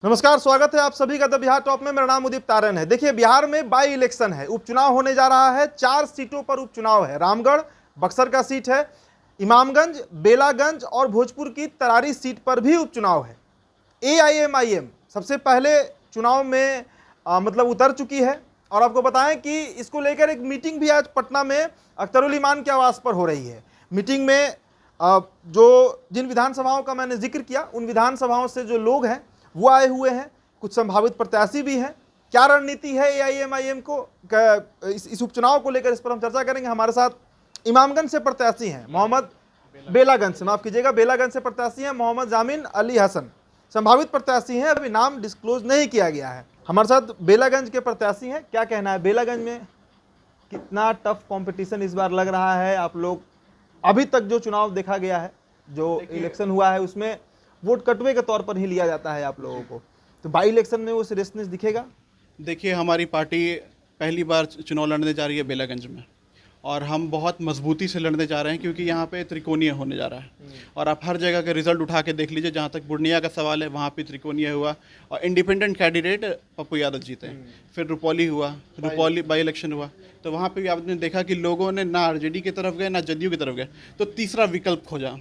नमस्कार, स्वागत है आप सभी का द बिहार टॉप में। मेरा नाम उदित तारन है। देखिए, बिहार में बाई इलेक्शन है, उपचुनाव होने जा रहा है। 4 सीटों पर उपचुनाव है। रामगढ़ बक्सर का सीट है, इमामगंज, बेलागंज और भोजपुर की तरारी सीट पर भी उपचुनाव है। AIMIM सबसे पहले चुनाव में मतलब उतर चुकी है और आपको बताएं कि इसको लेकर एक मीटिंग भी आज पटना में अख्तरुल इमान के आवास पर हो रही है। मीटिंग में जिन विधानसभाओं का मैंने जिक्र किया, उन विधानसभाओं से जो लोग हैं वो आए हुए हैं, कुछ संभावित प्रत्याशी भी हैं। क्या रणनीति है AIMIM को इस उपचुनाव को लेकर, इस पर हम चर्चा करेंगे। हमारे साथ इमामगंज से प्रत्याशी हैं मोहम्मद, बेलागंज से माफ कीजिएगा, बेलागंज से प्रत्याशी हैं मोहम्मद जामिन अली हसन, संभावित प्रत्याशी हैं, अभी नाम डिस्क्लोज नहीं किया गया है। हमारे साथ बेलागंज के प्रत्याशी हैं। क्या कहना है, बेलागंज में कितना टफ कंपटीशन इस बार लग रहा है? आप लोग अभी तक जो चुनाव देखा गया है, जो इलेक्शन हुआ है, उसमें वोट कटवे के तौर पर ही लिया जाता है आप लोगों को, तो बाई इलेक्शन में वो सीरियसनेस दिखेगा? देखिए, हमारी पार्टी पहली बार चुनाव लड़ने जा रही है बेलागंज में, और हम बहुत मजबूती से लड़ने जा रहे हैं क्योंकि यहाँ पे त्रिकोणीय होने जा रहा है। और आप हर जगह के रिजल्ट उठा के देख लीजिए, जहाँ तक पूर्णिया का सवाल है वहाँ पे त्रिकोणीय हुआ और इंडिपेंडेंट कैंडिडेट पप्पू यादव जीते हैं। फिर रुपौली हुआ, रुपौली बाई इलेक्शन हुआ, तो वहाँ पे भी आपने देखा कि लोगों ने ना RJD की तरफ गए ना जदयू की तरफ गए, तो तीसरा विकल्प खोजा,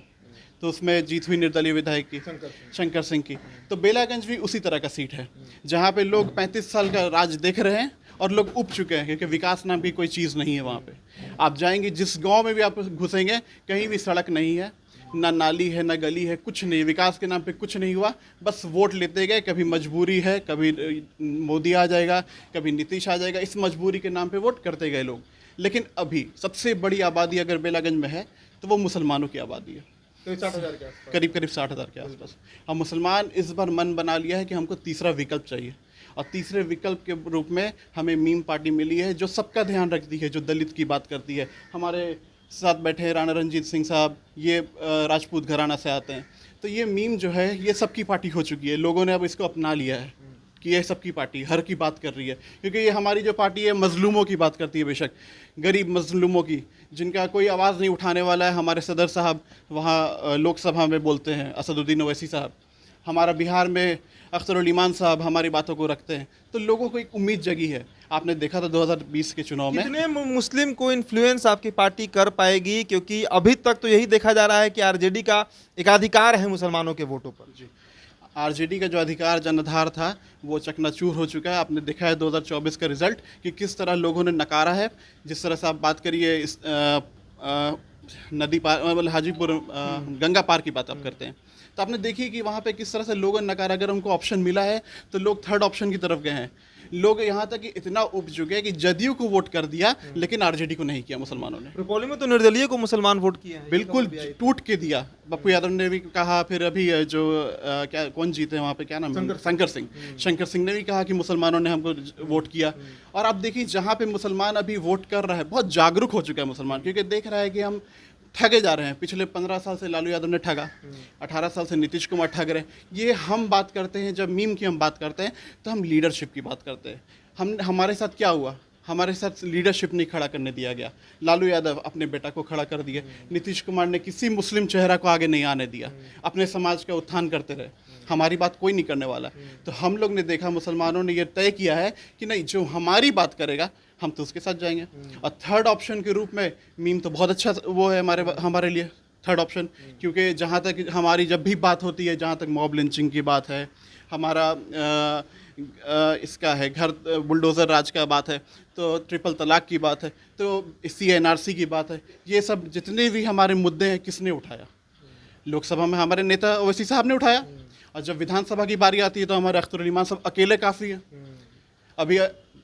तो उसमें जीत हुई निर्दलीय विधायक की, शंकर सिंह की। तो बेलागंज भी उसी तरह का सीट है जहाँ पे लोग 35 साल का राज देख रहे हैं और लोग उब चुके हैं, क्योंकि विकास नाम की कोई चीज़ नहीं है वहाँ पे। आप जाएंगे, जिस गांव में भी आप घुसेंगे, कहीं भी सड़क नहीं है, ना नाली है, ना गली है, कुछ नहीं। विकास के नाम पे कुछ नहीं हुआ, बस वोट लेते गए। कभी मजबूरी है, कभी मोदी आ जाएगा, कभी नीतीश आ जाएगा, इस मजबूरी के नाम पे वोट करते गए लोग। लेकिन अभी सबसे बड़ी आबादी अगर बेलागंज में है तो वो मुसलमानों की आबादी है, करीब 60,000 के आसपास। और मुसलमान इस बार मन बना लिया है कि हमको तीसरा विकल्प चाहिए, और तीसरे विकल्प के रूप में हमें मीम पार्टी मिली है, जो सबका ध्यान रखती है, जो दलित की बात करती है। हमारे साथ बैठे हैं राणा रंजीत सिंह साहब, ये राजपूत घराना से आते हैं। तो ये मीम जो है, ये सबकी पार्टी हो चुकी है। लोगों ने अब इसको अपना लिया है कि ये सबकी पार्टी हर की बात कर रही है, क्योंकि ये हमारी जो पार्टी है मजलूमों की बात करती है, बेशक गरीब मजलूमों की, जिनका कोई आवाज़ नहीं उठाने वाला है। हमारे सदर साहब वहाँ लोकसभा में बोलते हैं, असदुद्दीन ओवैसी साहब। हमारा बिहार में अख्तरुल इमान साहब हमारी बातों को रखते हैं। तो लोगों को एक उम्मीद जगी है। आपने देखा था 2020 के चुनाव में कितने मुस्लिम को इन्फ्लुएंस आपकी पार्टी कर पाएगी? क्योंकि अभी तक तो यही देखा जा रहा है कि RJD का एकाधिकार है मुसलमानों के वोटों पर। जी, RJD का जो अधिकार जनाधार था वो चकनाचूर हो चुका है। आपने देखा है 2024 का रिजल्ट कि किस तरह लोगों ने नकारा है। जिस तरह से आप बात करिए, इस नदी पार, मतलब हाजीपुर गंगा पार की बात आप करते हैं, तो आपने देखी कि वहाँ पे किस तरह से लोगों ने नकारा। अगर उनको ऑप्शन मिला है तो लोग थर्ड ऑप्शन की तरफ गए हैं। लोग यहाँ तक कि इतना उब चुके हैं कि जदयू को वोट कर दिया, लेकिन RJD को नहीं किया मुसलमानों ने। रुपौली में तो निर्दलीय को मुसलमान वोट किए हैं, बिल्कुल टूट के दिया। पप्पू यादव ने भी कहा, फिर अभी जो क्या कौन जीते हैं वहाँ पे, क्या नाम है, शंकर सिंह ने भी कहा कि मुसलमानों ने हमको वोट किया। और आप देखिए, जहाँ पे मुसलमान अभी वोट कर रहा है, बहुत जागरूक हो चुका है मुसलमान, क्योंकि देख रहा है कि हम ठगे जा रहे हैं। पिछले 15 साल से लालू यादव ने ठगा, 18 साल से नीतीश कुमार ठग रहे हैं। ये हम बात करते हैं, जब मीम की हम बात करते हैं तो हम लीडरशिप की बात करते हैं। हमारे साथ क्या हुआ? हमारे साथ लीडरशिप नहीं खड़ा करने दिया गया। लालू यादव अपने बेटा को खड़ा कर दिए, नीतीश कुमार ने किसी मुस्लिम चेहरा को आगे नहीं आने दिया, अपने समाज का उत्थान करते रहे। हमारी बात कोई नहीं करने वाला। तो हम लोग ने देखा, मुसलमानों ने ये तय किया है कि नहीं, जो हमारी बात करेगा हम तो उसके साथ जाएंगे। और थर्ड ऑप्शन के रूप में मीम तो बहुत अच्छा वो है हमारे लिए थर्ड ऑप्शन, क्योंकि जहाँ तक हमारी जब भी बात होती है, जहाँ तक मॉब लिंचिंग की बात है, हमारा इसका है घर बुलडोज़र राज का बात है, तो ट्रिपल तलाक की बात है, तो CNRC की बात है, ये सब जितने भी हमारे मुद्दे हैं, किसने उठाया? लोकसभा में हमारे नेता ओवैसी साहब ने उठाया, और जब विधानसभा की बारी आती है तो हमारे अख्तरुल इमान साहब अकेले काफ़ी हैं। अभी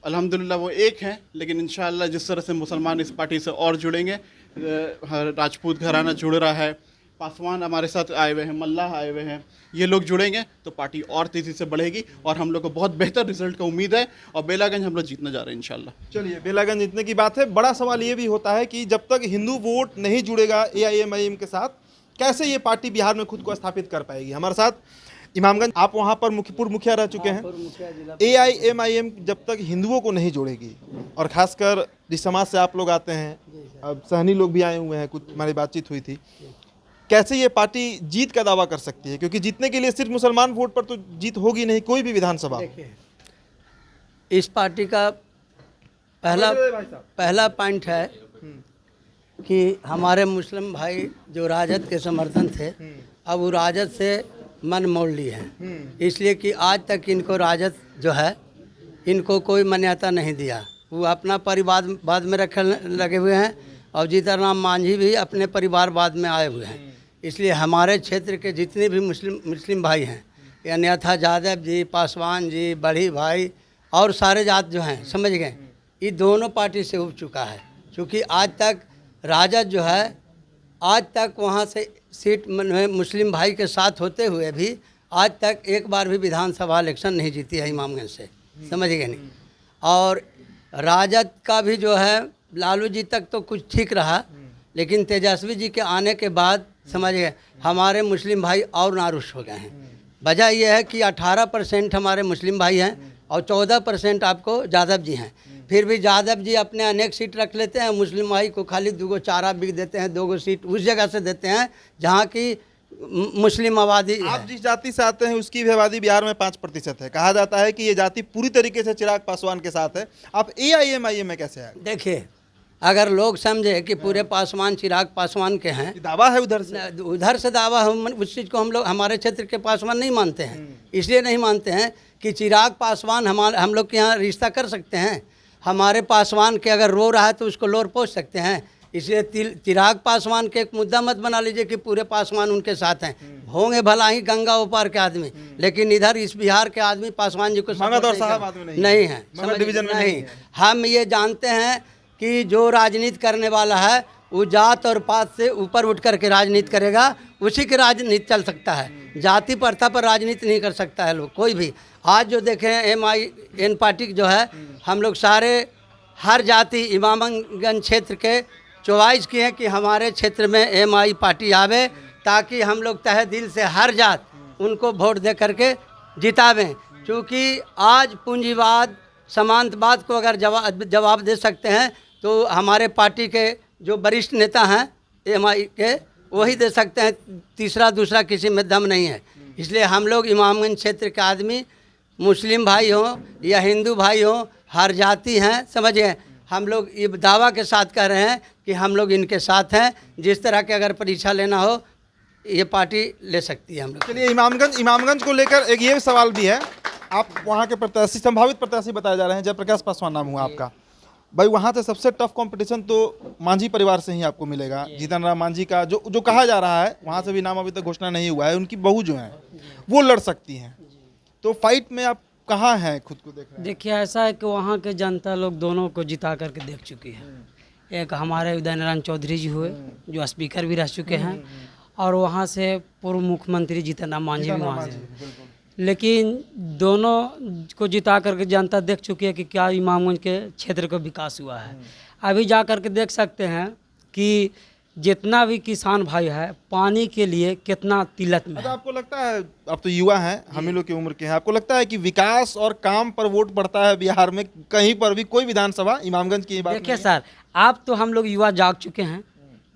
अल्हम्दुलिल्लाह वो एक हैं, लेकिन इंशाअल्लाह जिस तरह से मुसलमान इस पार्टी से और जुड़ेंगे, राजपूत घराना जुड़ रहा है, पासवान हमारे साथ आए हुए हैं, मल्लाह आए हुए हैं, ये लोग जुड़ेंगे तो पार्टी और तेज़ी से बढ़ेगी, और हम लोग को बहुत बेहतर रिजल्ट का उम्मीद है। और बेलागंज हम लोग जीतने जा रहे हैं इंशाल्लाह। चलिए, बेलागंज जीतने की बात है। बड़ा सवाल ये भी होता है कि जब तक हिंदू वोट नहीं जुड़ेगा AIMIM के साथ, कैसे ये पार्टी बिहार में खुद को स्थापित कर पाएगी? हमारे साथ इमामगंज, आप वहाँ पर पूर्व मुखिया रह चुके हैं। AIMIM जब तक हिंदुओं को नहीं जोड़ेगी, और खासकर जिस समाज से आप लोग आते हैं, अब सहनी लोग भी आए हुए हैं, कुछ हमारी बातचीत हुई थी, कैसे ये पार्टी जीत का दावा कर सकती है, क्योंकि जीतने के लिए सिर्फ मुसलमान वोट पर तो जीत होगी नहीं कोई भी विधानसभा। इस पार्टी का पहला पॉइंट है कि हमारे मुस्लिम भाई जो राजद के समर्थन थे अब वो राजद से मन मोड़ लिए हैं, इसलिए कि आज तक इनको राजद जो है इनको कोई मान्यता नहीं दिया। वो अपना परिवार बाद में रखने लगे हुए हैं और जीतन राम मांझी भी अपने परिवार बाद में आए हुए हैं। इसलिए हमारे क्षेत्र के जितने भी मुस्लिम भाई हैं, अन्यथा यादव जी, पासवान जी, बड़ी भाई और सारे जात जो हैं, समझ गए, ये दोनों पार्टी से उब चुका है। क्योंकि आज तक राजद जो है आज तक वहाँ से सीट मुस्लिम भाई के साथ होते हुए भी आज तक एक बार भी विधानसभा इलेक्शन नहीं जीती है इमामगंज से, समझ गए नहीं। और राजद का भी जो है लालू जी तक तो कुछ ठीक रहा, लेकिन तेजस्वी जी के आने के बाद समझ गए हमारे मुस्लिम भाई और नारुश हो गए हैं। वजह यह है कि 18% हमारे मुस्लिम भाई हैं और 14% आपको यादव जी हैं। फिर भी यादव जी अपने अनेक सीट रख लेते हैं, मुस्लिम भाई को खाली 2 चारा बिक देते हैं, 2 सीट उस जगह से देते हैं जहाँ की मुस्लिम आबादी है। आप जिस जाति से आते हैं उसकी भी आबादी बिहार में 5% है। कहा जाता है कि ये जाति पूरी तरीके से चिराग पासवान के साथ है। आप AIMIM में कैसे आए? देखिए, अगर लोग समझे कि पूरे पासवान चिराग पासवान के हैं, दावा है उधर से दावा हम उस चीज़ को हम लोग हमारे क्षेत्र के पासवान नहीं मानते हैं। इसलिए नहीं मानते हैं कि चिराग पासवान हम लोग के यहाँ रिश्ता कर सकते हैं। हमारे पासवान के अगर रो रहा है तो उसको लोर पहुँच सकते हैं। इसलिए चिराग पासवान के एक मुद्दा मत बना लीजिए कि पूरे पासवान उनके साथ हैं। होंगे भला ही गंगा ऊपर के आदमी, लेकिन इधर इस बिहार के आदमी पासवान जी को नहीं है, डिवीजन में नहीं। हम ये जानते हैं कि जो राजनीति करने वाला है वो जात और पात से ऊपर उठ कर के राजनीति करेगा, उसी की राजनीति चल सकता है। जाति प्रथा पर राजनीति नहीं कर सकता है लोग कोई भी। आज जो देखें MIN पार्टी जो है, हम लोग सारे हर जाति इमामगंज क्षेत्र के चॉइस किए कि हमारे क्षेत्र में MI पार्टी आवे, ताकि हम लोग तहे दिल से हर जात उनको वोट दे करके जितावें। क्योंकि आज पूंजीवाद समांतवाद को अगर जवाब दे सकते हैं तो हमारे पार्टी के जो वरिष्ठ नेता हैं MI के वही दे सकते हैं, तीसरा दूसरा किसी में दम नहीं है। इसलिए हम लोग इमामगंज क्षेत्र के आदमी मुस्लिम भाई हों या हिंदू भाई हों, हर जाति हैं, समझिए। हम लोग ये दावा के साथ कह रहे हैं कि हम लोग इनके साथ हैं। जिस तरह के अगर परीक्षा लेना हो ये पार्टी ले सकती है हम लोग। चलिए, इमामगंज को लेकर एक ये सवाल भी है। आप वहाँ के प्रत्याशी, संभावित प्रत्याशी बताए जा रहे हैं, जयप्रकाश पासवान नाम हुआ आपका। भाई वहाँ से सबसे टफ कंपटीशन तो मांझी परिवार से ही आपको मिलेगा। जीतन राम मांझी का जो कहा जा रहा है, वहाँ से भी नाम अभी तक घोषणा नहीं हुआ है, उनकी बहू जो हैं वो लड़ सकती हैं। तो फाइट में आप कहाँ हैं, खुद को देख रहे हैं? देखिए, ऐसा है कि वहाँ के जनता लोग दोनों को जिता करके देख चुकी है। एक हमारे उदय नारायण चौधरी जी हुए जो स्पीकर भी रह चुके हैं, और वहाँ से पूर्व मुख्यमंत्री जीतन राम मांझी भी वहाँ से। लेकिन दोनों को जिता करके जनता देख चुकी है कि क्या इमामगंज के क्षेत्र का विकास हुआ है। अभी जा करके देख सकते हैं कि जितना भी किसान भाई है पानी के लिए कितना तिलक में है। आपको लगता है, आप तो युवा हैं, हम ही लोग की उम्र के हैं, आपको लगता है कि विकास और काम पर वोट पड़ता है बिहार में कहीं पर भी? कोई विधानसभा इमामगंज की बात देखिए सर, आप तो हम लोग युवा जाग चुके हैं,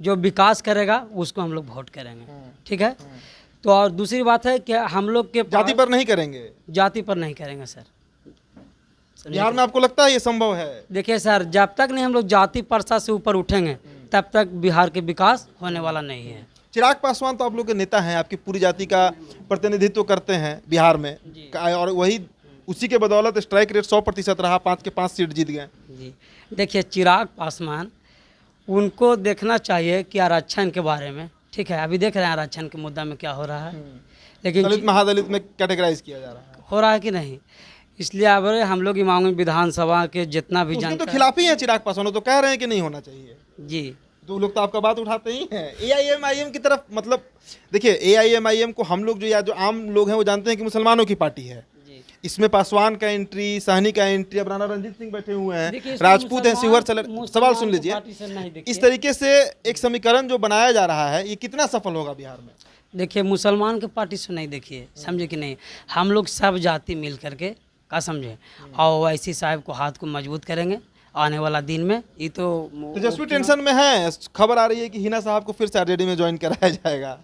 जो विकास करेगा उसको हम लोग वोट करेंगे, ठीक है। तो और दूसरी बात है कि हम लोग के जाति पर नहीं करेंगे, जाति पर नहीं करेंगे सर। बिहार में आपको लगता है ये संभव है? देखिए सर, जब तक नहीं हम लोग जाति प्रथा से ऊपर उठेंगे तब तक बिहार के विकास होने वाला नहीं है। चिराग पासवान तो आप लोग के नेता हैं, आपकी पूरी जाति का प्रतिनिधित्व करते हैं बिहार में, और वही उसी के बदौलत स्ट्राइक रेट 100% रहा, 5 के 5 सीट जीत गए जी। देखिए, चिराग पासवान उनको देखना चाहिए कि आरक्षण के बारे में, ठीक है, अभी देख रहे हैं आरक्षण के मुद्दा में क्या हो रहा है, लेकिन दलित महादलित में कैटेगराइज किया जा रहा है, हो रहा है कि नहीं। इसलिए अब हम लोग इमामगंज विधानसभा के जितना भी जनता तो खिलाफ ही है चिराग पासवान, तो कह रहे हैं कि नहीं होना चाहिए जी। तो लोग तो आपका बात उठाते ही हैं। AIMIM की तरफ, मतलब देखिए AIMIM को हम लोग जो आम लोग हैं वो जानते हैं कि मुसलमानों की पार्टी है। इसमें पासवान का एंट्री, सहनी का एंट्री, अब राणा रंजीत सिंह बैठे हुए हैं, राजपूत हैं, शिवहर चल। सवाल सुन लीजिए, इस तरीके से एक समीकरण जो बनाया जा रहा है ये कितना सफल होगा बिहार में? देखिए, मुसलमान के पार्टी से नहीं, देखिए समझे कि नहीं, हम लोग सब जाति मिल करके का समझे और वैसी साहब को हाथ को मजबूत करेंगे आने वाला दिन में। ये तो तेजस्वी टेंशन में है, खबर आ रही है कि हिना साहब को फिर से आरजेडी में ज्वाइन कराया जाएगा।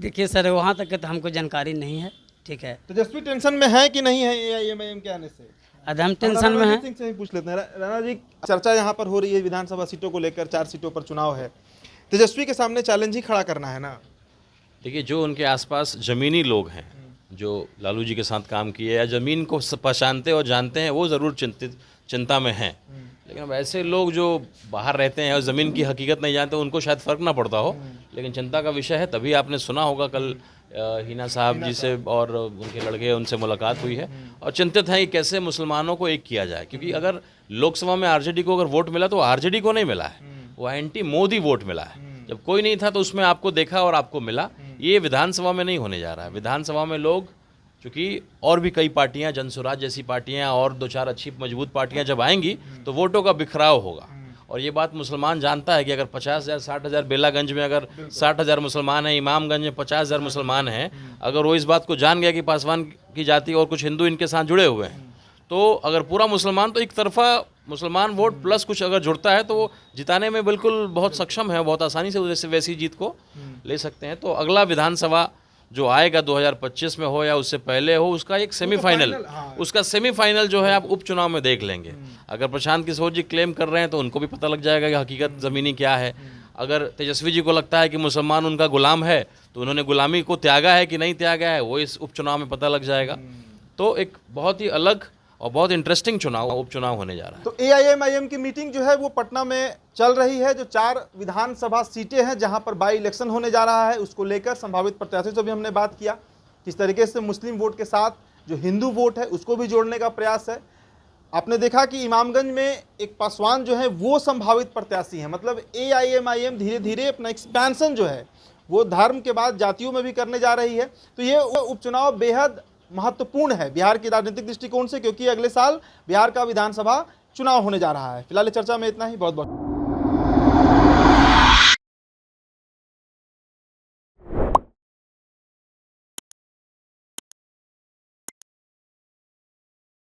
देखिए सर, वहाँ तक तो हमको जानकारी नहीं है, ठीक है। तेजस्वी टेंशन में है कि नहीं है AIMIM के आने से? अब हम टेंशन में हैं। सिंह से ही पूछ लेते हैं। राणा जी, चर्चा यहाँ पर हो रही है विधानसभा सीटों को लेकर, 4 सीटों पर चुनाव है, तेजस्वी के सामने चैलेंज ही खड़ा करना है ना। देखिए, जो उनके आसपास ज़मीनी लोग हैं जो लालू जी के साथ काम किए या ज़मीन को पहचानते और जानते हैं, वो ज़रूर चिंता में हैं। लेकिन अब ऐसे लोग जो बाहर रहते हैं और ज़मीन की हकीकत नहीं जानते, उनको शायद फ़र्क ना पड़ता हो, लेकिन चिंता का विषय है। तभी आपने सुना होगा कल हिना साहब जी से और उनके लड़के, उनसे मुलाकात हुई है और चिंतित हैं कि कैसे मुसलमानों को एक किया जाए। क्योंकि अगर लोकसभा में आरजेडी को अगर वोट मिला तो आरजेडी को नहीं मिला है, वो एंटी मोदी वोट मिला है। जब कोई नहीं था तो उसमें आपको देखा और आपको मिला। ये विधानसभा में नहीं होने जा रहा है। विधानसभा में लोग, चूँकि और भी कई पार्टियां, जनसुराज जैसी पार्टियां और 2-4 अच्छी मजबूत पार्टियां जब आएंगी तो वोटों का बिखराव होगा। और ये बात मुसलमान जानता है कि अगर 50,000 60,000 बेलागंज में अगर 60,000 मुसलमान हैं, इमामगंज में 50,000 मुसलमान हैं, अगर वो इस बात को जान गया कि पासवान की जाति और कुछ हिंदू इनके साथ जुड़े हुए हैं, तो अगर पूरा मुसलमान तो एक तरफा मुसलमान वोट प्लस कुछ अगर जुड़ता है तो वो जिताने में बिल्कुल बहुत सक्षम है, बहुत आसानी से वैसी जीत को ले सकते हैं। तो अगला विधानसभा जो आएगा 2025 में हो या उससे पहले हो, उसका एक सेमीफाइनल, उसका सेमीफाइनल जो है आप उपचुनाव में देख लेंगे। अगर प्रशांत किशोर जी क्लेम कर रहे हैं तो उनको भी पता लग जाएगा कि हकीकत ज़मीनी क्या है। अगर तेजस्वी जी को लगता है कि मुसलमान उनका गुलाम है तो उन्होंने गुलामी को त्यागा है कि नहीं त्यागा है, वो इस उपचुनाव में पता लग जाएगा। तो एक बहुत ही अलग और बहुत इंटरेस्टिंग उपचुनाव होने जा रहा है। तो AIMIM की मीटिंग जो है वो पटना में चल रही है। जो 4 विधानसभा सीटें हैं जहां पर बाई इलेक्शन होने जा रहा है, उसको लेकर संभावित प्रत्याशियों से भी हमने बात किया। किस तरीके से मुस्लिम वोट के साथ जो हिंदू वोट है उसको भी जोड़ने का प्रयास है। आपने देखा कि इमामगंज में एक पासवान जो है वो संभावित प्रत्याशी है। मतलब AIMIM धीरे धीरे अपना एक्सपेंशन जो है वो धर्म के बाद जातियों में भी करने जा रही है। तो ये उपचुनाव बेहद महत्वपूर्ण है बिहार की राजनीतिक दृष्टिकोण से, क्योंकि अगले साल बिहार का विधानसभा चुनाव होने जा रहा है। फिलहाल चर्चा में इतना ही। बहुत बहुत